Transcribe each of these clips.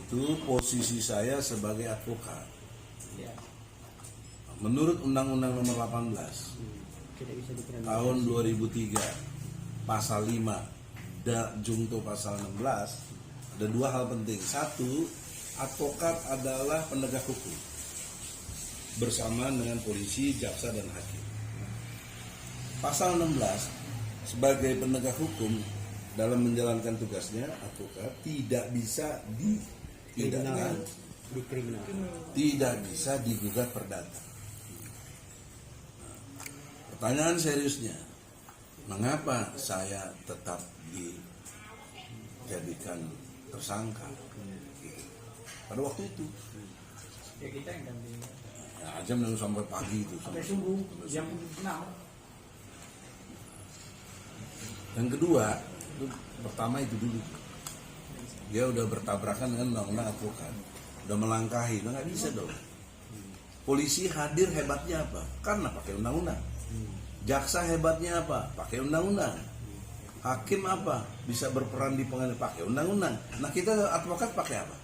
itu posisi saya sebagai advokat. Ya. Menurut Undang-Undang Nomor 18 Tidak bisa dikira tahun 2003 pasal 5 junto pasal 16 ada dua hal penting. Satu, advokat adalah penegak hukum bersamaan dengan polisi, jaksa, dan hakim. Pasal 16 sebagai penegak hukum dalam menjalankan tugasnya, advokat tidak bisa dipidana, dikriminal. tidak bisa digugat perdata. Pertanyaan seriusnya, mengapa saya tetap dijadikan tersangka? Pada waktu itu, Ya kita yang ganti. ya jam sampai pagi itu. Sampai subuh jam 6. Yang kedua, itu pertama itu dulu, dia udah bertabrakan dengan undang-undang advokat, udah melangkahi, nggak bisa dong. Polisi hadir hebatnya apa? Karena pakai undang-undang. Jaksa hebatnya apa? Pakai undang-undang. Hakim apa? Bisa berperan di pengadilan, pakai undang-undang. Nah kita advokat pakai apa?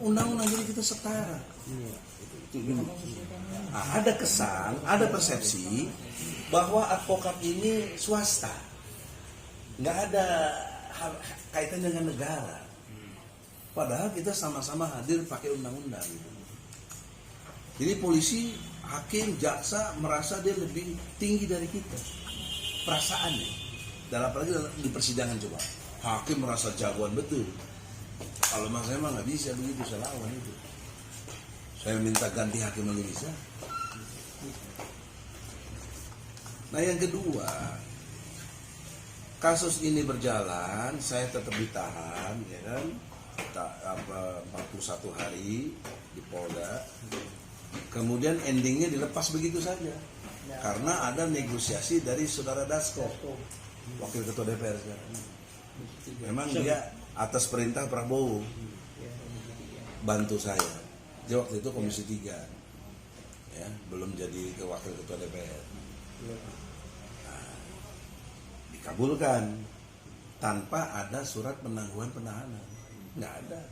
Undang-undang, jadi kita setara. Itu dulu. Nah, ada kesan, ada persepsi bahwa advokat ini swasta, nggak ada kaitan dengan negara. Padahal kita sama-sama hadir pakai undang-undang. Jadi polisi, hakim, jaksa merasa dia lebih tinggi dari kita. Perasaannya. Dan apalagi di persidangan coba. Hakim merasa jagoan betul. Kalau mas saya mah nggak bisa begitu, saya lawan itu. Saya minta ganti hakim Indonesia. Nah yang kedua, kasus ini berjalan, saya tetap ditahan, ya kan, 41 hari di Polda. Kemudian endingnya dilepas begitu saja, karena ada negosiasi dari saudara Dasko, wakil ketua DPR sekarang. Memang dia atas perintah Prabowo bantu saya. Dia waktu itu Komisi 3, ya, belum jadi wakil ketua DPR. Nah, dikabulkan tanpa ada surat penangguhan penahanan, nggak ada.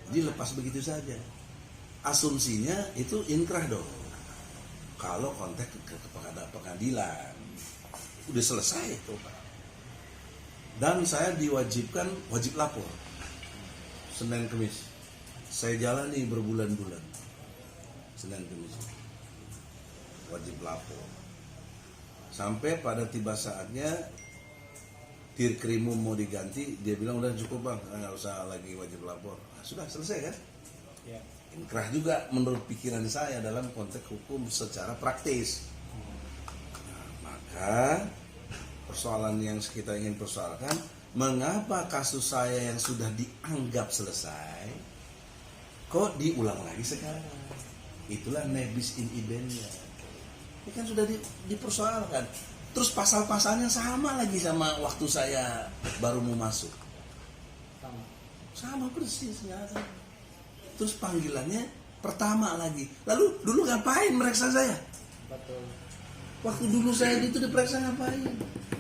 Jadi lepas begitu saja. Asumsinya itu inkrah dong. Kalau konteks ke pengadilan udah selesai itu, Pak. Dan saya diwajibkan wajib lapor Senin Kemis. Saya jalani berbulan-bulan. Senin Kemis wajib lapor. Sampai pada tiba saatnya Tirkrimum mau diganti, dia bilang udah cukup bang, nggak usah lagi wajib lapor. Nah, sudah selesai kan? Ya. Inkrah juga menurut pikiran saya dalam konteks hukum secara praktis. Nah, maka persoalan yang kita ingin persoalkan, mengapa kasus saya yang sudah dianggap selesai kok diulang lagi sekarang? Itulah nebis in idemnya. Ini kan sudah dipersoalkan. Terus pasal-pasalnya sama lagi sama waktu saya baru mau masuk. Sama persis, nggak ada. Terus panggilannya pertama lagi. Lalu dulu ngapain meriksa saya? Betul. Waktu dulu saya itu diperiksa ngapain?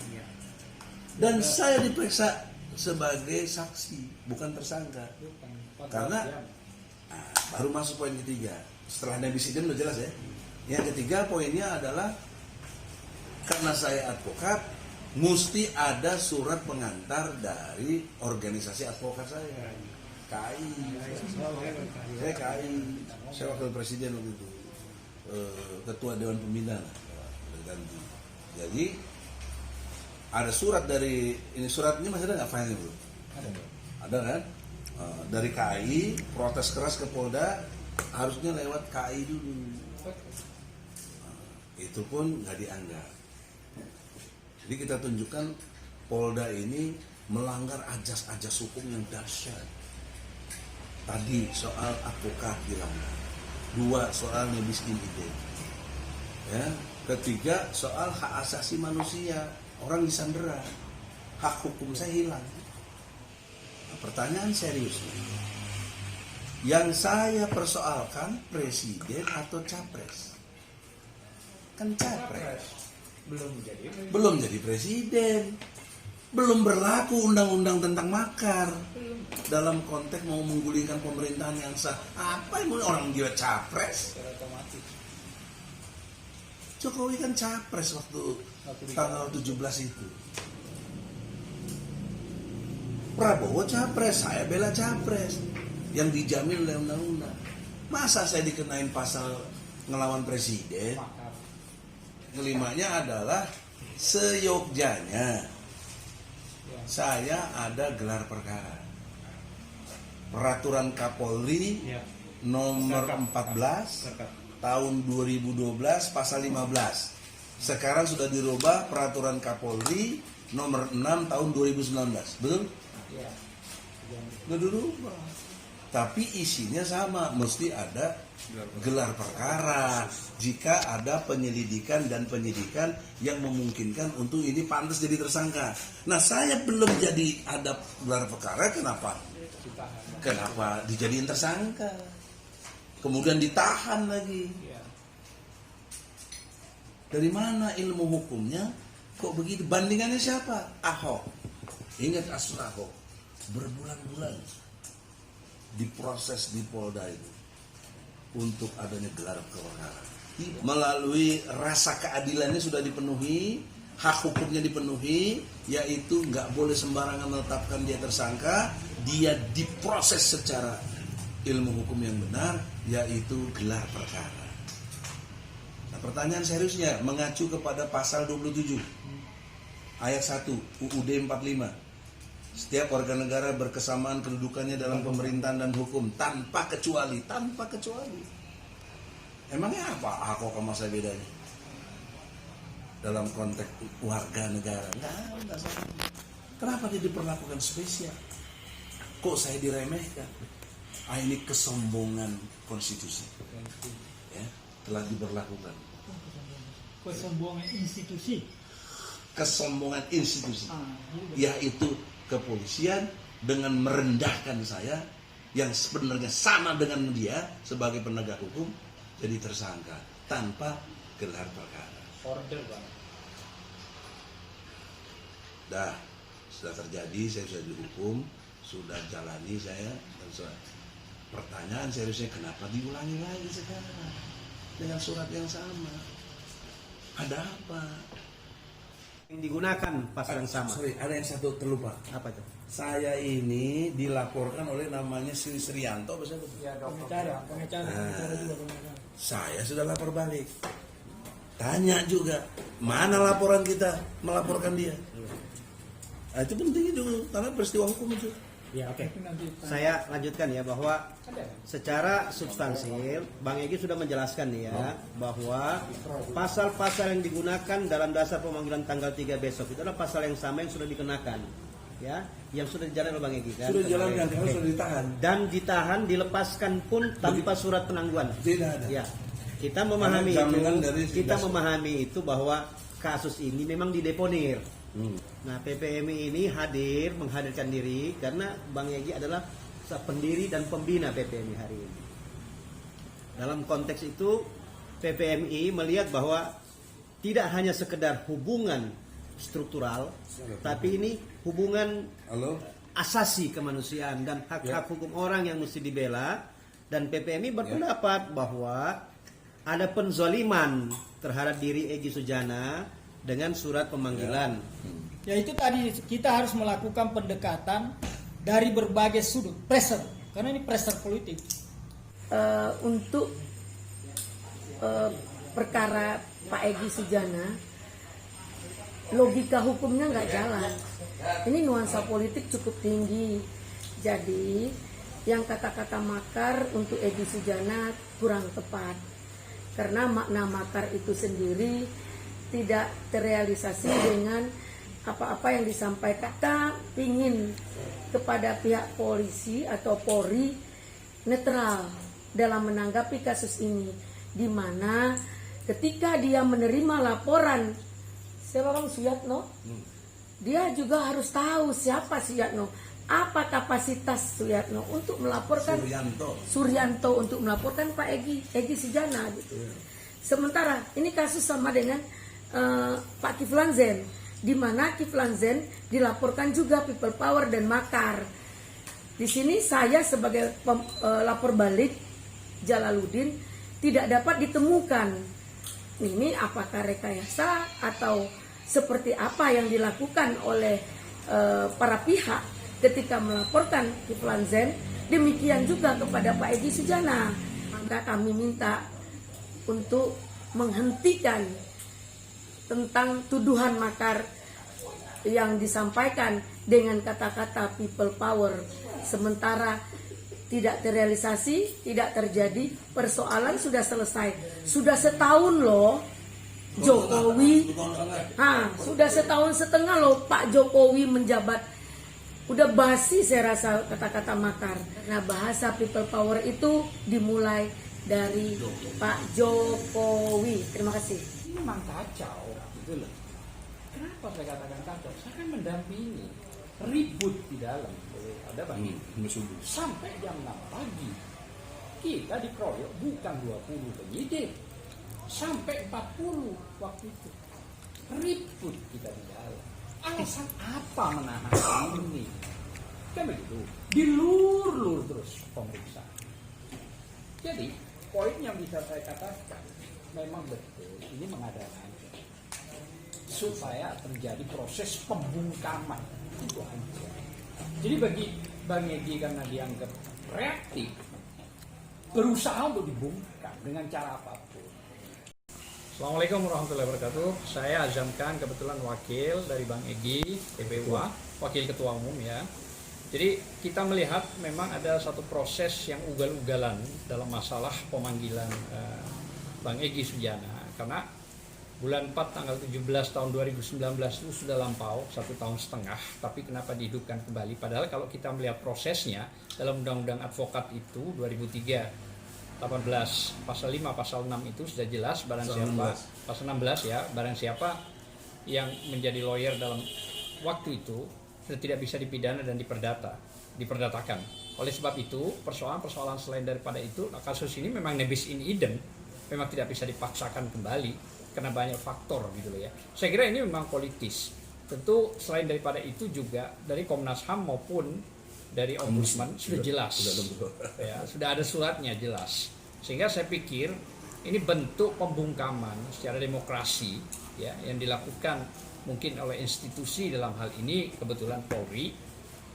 Ya. Dan saya diperiksa sebagai saksi, bukan tersangka. Karena baru masuk poin ketiga. Setelah nebis idem udah jelas ya. Yang ketiga poinnya adalah karena saya advokat, mesti ada surat pengantar dari organisasi advokat saya. KAI, saya KAI, saya wakil presiden waktu itu, ketua Dewan Pembina ganti. Jadi ada surat dari ini, surat ini masih ada nggak filenya bro? Ada kan? Dari KAI protes keras ke Polda, harusnya lewat KAI dulu. Itu pun nggak dianggap. Jadi kita tunjukkan Polda ini melanggar ajas-ajas hukum yang dahsyat. Tadi soal advokat dilanggar, 2 soal nebis in idem, ya, ketiga soal hak asasi manusia, orang disandera, hak hukum saya hilang. Nah, pertanyaan serius, yang saya persoalkan presiden atau capres? Kan capres, belum jadi presiden. Belum berlaku undang-undang tentang makar dalam konteks mau menggulingkan pemerintahan yang sah. Apa yang mau orang dia capres? Secara otomatis. Jokowi kan capres waktu tanggal 17 itu. Prabowo capres, saya bela capres yang dijamin oleh undang-undang. Masa saya dikenain pasal ngelawan presiden? Makar. Kelimanya adalah seyogjanya Ya. saya ada gelar perkara. Peraturan Kapolri Ya. nomor Serkap. 14 Serkap. tahun 2012 pasal 15. Sekarang sudah dirubah peraturan Kapolri nomor 6 tahun 2019. Betul? Ya. Nggak dirubah. Tapi isinya sama, mesti ada gelar perkara jika ada penyelidikan dan penyidikan yang memungkinkan untuk ini pantas jadi tersangka. Nah, saya belum jadi ada gelar perkara, kenapa? Ditahan. Kenapa dijadiin tersangka? Kemudian ditahan lagi. Ya. Dari mana ilmu hukumnya? Kok begitu? Bandingannya siapa? Ahok. Ingat kasus Ahok. Berbulan-bulan diproses di Polda itu untuk adanya gelar perkara. Melalui rasa keadilannya sudah dipenuhi, hak hukumnya dipenuhi, yaitu nggak boleh sembarangan menetapkan dia tersangka, dia diproses secara ilmu hukum yang benar, yaitu gelar perkara. Nah, pertanyaan seriusnya mengacu kepada pasal 27 ayat 1 UUD 45. Setiap warga negara berkesamaan kedudukannya dalam pemerintahan dan hukum tanpa kecuali. Emangnya apa Ahok sama saya bedanya? Dalam konteks warga negara enggak sama. Kenapa dia diperlakukan spesial? Kok saya diremehkan? Ini kesombongan konstitusi. Ya, telah diberlakukan. Kesombongan institusi. Kesombongan institusi. Gitu. Yaitu kepolisian dengan merendahkan saya yang sebenarnya sama dengan dia sebagai penegak hukum jadi tersangka tanpa gelar perkara. Order, Bang. Dah, sudah terjadi, saya sudah dihukum, sudah jalani saya. Pertanyaan seriusnya kenapa diulangi lagi sekarang dengan surat yang sama? Ada apa? Yang digunakan pasal yang sama. Sorry, ada yang satu terlupa. Apa itu? Saya ini dilaporkan oleh namanya Sri Srianto, apa siapa? Ya, dokter. Pengacara juga pengacara. Saya sudah lapor balik. Tanya juga, mana laporan kita melaporkan dia? Nah, itu penting itu, karena peristiwa hukum itu. Ya, oke. Itu nanti Saya lanjutkan ya bahwa Ada. secara substansil Bang Egy sudah menjelaskan nih ya bahwa pasal-pasal yang digunakan dalam dasar pemanggilan tanggal 3 besok itu adalah pasal yang sama yang sudah dikenakan ya, yang sudah dijalankan oleh Bang Egy kan. Sudah dijalankan, Oke. karena sudah ditahan. Dan ditahan, dilepaskan pun tanpa surat penangguhan. Tidak ada. Ya. Kita memahami Karena jaminan dari itu, kita 11. memahami itu bahwa kasus ini memang dideponir. Nah, PPMI ini menghadirkan diri karena Bang Egy adalah pendiri dan pembina PPMI hari ini. Dalam konteks itu, PPMI melihat bahwa tidak hanya sekedar hubungan struktural, tapi ini hubungan Halo? asasi kemanusiaan dan hak-hak hukum orang yang mesti dibela. Dan PPMI berpendapat bahwa ada penzaliman terhadap diri Egy Sujana dengan surat pemanggilan. Ya itu tadi kita harus melakukan pendekatan dari berbagai sudut, pressure, karena ini pressure politik. Untuk perkara Pak Egy Sujana, logika hukumnya nggak jalan. Ini nuansa politik cukup tinggi. Jadi yang kata-kata makar untuk Egy Sujana kurang tepat. Karena makna makar itu sendiri tidak terrealisasi dengan apa-apa yang disampaikan. Kita ingin kepada pihak polisi atau Polri netral dalam menanggapi kasus ini, di mana ketika dia menerima laporan siapa Bang Suyatno, dia juga harus tahu siapa Suyatno, apa kapasitas Suyatno untuk melaporkan Suryanto untuk melaporkan Pak Egy Sujana gitu. Sementara ini kasus sama dengan Pak Kiflan Zen. di mana Kiflan Zain dilaporkan juga people power dan makar. Di sini saya sebagai lapor balik Jalaluddin tidak dapat ditemukan ini apakah rekayasa atau seperti apa yang dilakukan oleh para pihak ketika melaporkan Kiflan Zain. Demikian juga kepada Pak Egy Sujana. Maka kami minta untuk menghentikan tentang tuduhan makar yang disampaikan dengan kata-kata people power. Sementara tidak terrealisasi, tidak terjadi, persoalan sudah selesai. Sudah setahun loh Jokowi, sudah setahun setengah loh Pak Jokowi menjabat. Udah basi saya rasa kata-kata makar. Nah, bahasa people power itu dimulai dari Pak Jokowi. Terima kasih. Ini memang kacau, gitu loh. Kenapa saya katakan kacau? Saya kan mendampingi ribut di dalam. Ada Bang, sampai jam 6 pagi kita dikeroyok bukan 20 penyidik, sampai 40 waktu itu ribut kita di dalam. Alasan apa menahan ini? Kan begitu, dilur-lur terus pemeriksaan. Jadi poin yang bisa saya katakan memang betul ini mengadakan supaya terjadi proses pembungkaman itu aja. Jadi bagi Bang Egy karena dianggap reaktif, berusaha untuk dibungkam dengan cara apapun. Assalamualaikum warahmatullahi wabarakatuh. Saya Azam Khan, kebetulan wakil dari Bang Egy, TPUA, wakil ketua umum ya. Jadi kita melihat memang ada satu proses yang ugal-ugalan dalam masalah pemanggilan Bang Egy Sujana. Karena bulan 4 tanggal 17 tahun 2019 itu sudah lampau 1 tahun setengah, tapi kenapa dihidupkan kembali? Padahal kalau kita melihat prosesnya dalam Undang-Undang Advokat itu 2003 18 pasal 5 pasal 6 itu sudah jelas barang siapa pasal 16 ya, barang siapa yang menjadi lawyer dalam waktu itu sudah tidak bisa dipidana dan diperdatakan. Oleh sebab itu persoalan-persoalan selain daripada itu, kasus ini memang nebis in idem, memang tidak bisa dipaksakan kembali karena banyak faktor gitu loh ya. Saya kira ini memang politis. Tentu selain daripada itu juga dari Komnas HAM maupun dari Ombudsman sudah jelas, sudah ada suratnya jelas, sehingga saya pikir ini bentuk pembungkaman secara demokrasi ya yang dilakukan mungkin oleh institusi dalam hal ini kebetulan Polri,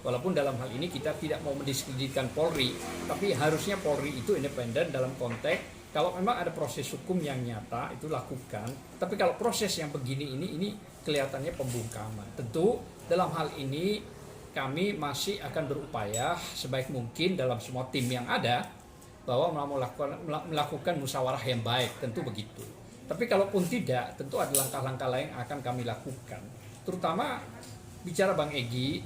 walaupun dalam hal ini kita tidak mau mendiskreditkan Polri, tapi harusnya Polri itu independen dalam konteks kalau memang ada proses hukum yang nyata itu lakukan, tapi kalau proses yang begini ini kelihatannya pembungkaman. Tentu dalam hal ini kami masih akan berupaya sebaik mungkin dalam semua tim yang ada bahwa melakukan musyawarah yang baik, tentu begitu. Tapi kalaupun tidak, tentu ada langkah-langkah lain yang akan kami lakukan. Terutama bicara Bang Egy,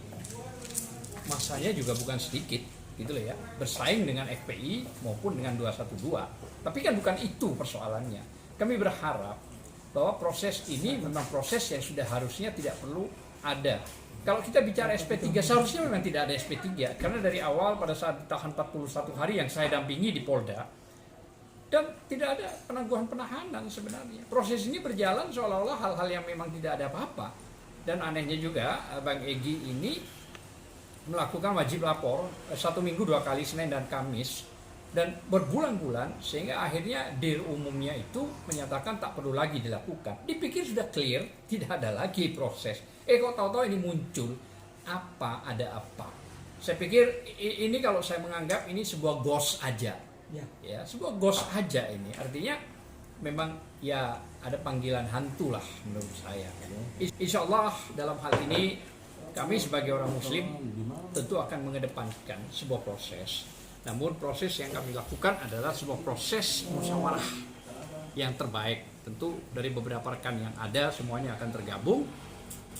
masanya juga bukan sedikit, gitu loh ya, bersaing dengan FPI maupun dengan 212. Tapi kan bukan itu persoalannya. Kami berharap bahwa proses ini memang proses yang sudah harusnya tidak perlu ada. Kalau kita bicara SP3, seharusnya memang tidak ada SP3. Karena dari awal pada saat ditahan 41 hari yang saya dampingi di Polda, dan tidak ada penangguhan penahanan sebenarnya. Proses ini berjalan seolah-olah hal-hal yang memang tidak ada apa-apa. Dan anehnya juga, Bang Egy ini melakukan wajib lapor 1 minggu 2 kali, Senin dan Kamis. Dan berbulan-bulan, sehingga akhirnya dir umumnya itu menyatakan tak perlu lagi dilakukan. Dipikir sudah clear, tidak ada lagi proses. Kok tahu-tahu ini muncul, ada apa? Saya pikir ini kalau saya menganggap ini sebuah ghost aja. Ya, sebuah ghost aja ini. Artinya memang ya ada panggilan hantu lah menurut saya. Insya Allah dalam hal ini kami sebagai orang muslim tentu akan mengedepankan sebuah proses. Namun proses yang kami lakukan adalah sebuah proses musyawarah yang terbaik. Tentu dari beberapa rekan yang ada semuanya akan tergabung.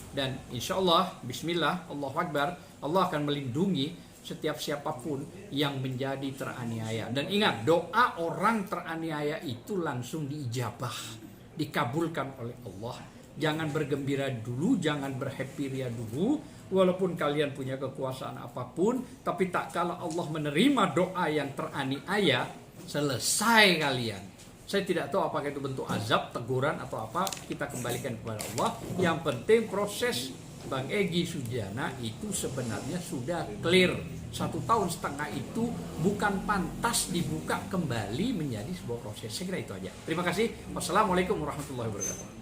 Dan insya Allah, bismillah, Allahu Akbar, Allah akan melindungi setiap siapapun yang menjadi teraniaya. Dan ingat, doa orang teraniaya itu langsung diijabah, dikabulkan oleh Allah. Jangan bergembira dulu, jangan berhappy ria dulu, walaupun kalian punya kekuasaan apapun, tapi tak kala Allah menerima doa yang teraniaya, selesai kalian. Saya tidak tahu apakah itu bentuk azab, teguran atau apa. Kita kembalikan kepada Allah. Yang penting proses Bang Egy Sujana itu sebenarnya sudah clear. 1,5 tahun itu bukan pantas dibuka kembali menjadi sebuah proses. Saya kira itu aja. Terima kasih. Wassalamualaikum warahmatullahi wabarakatuh.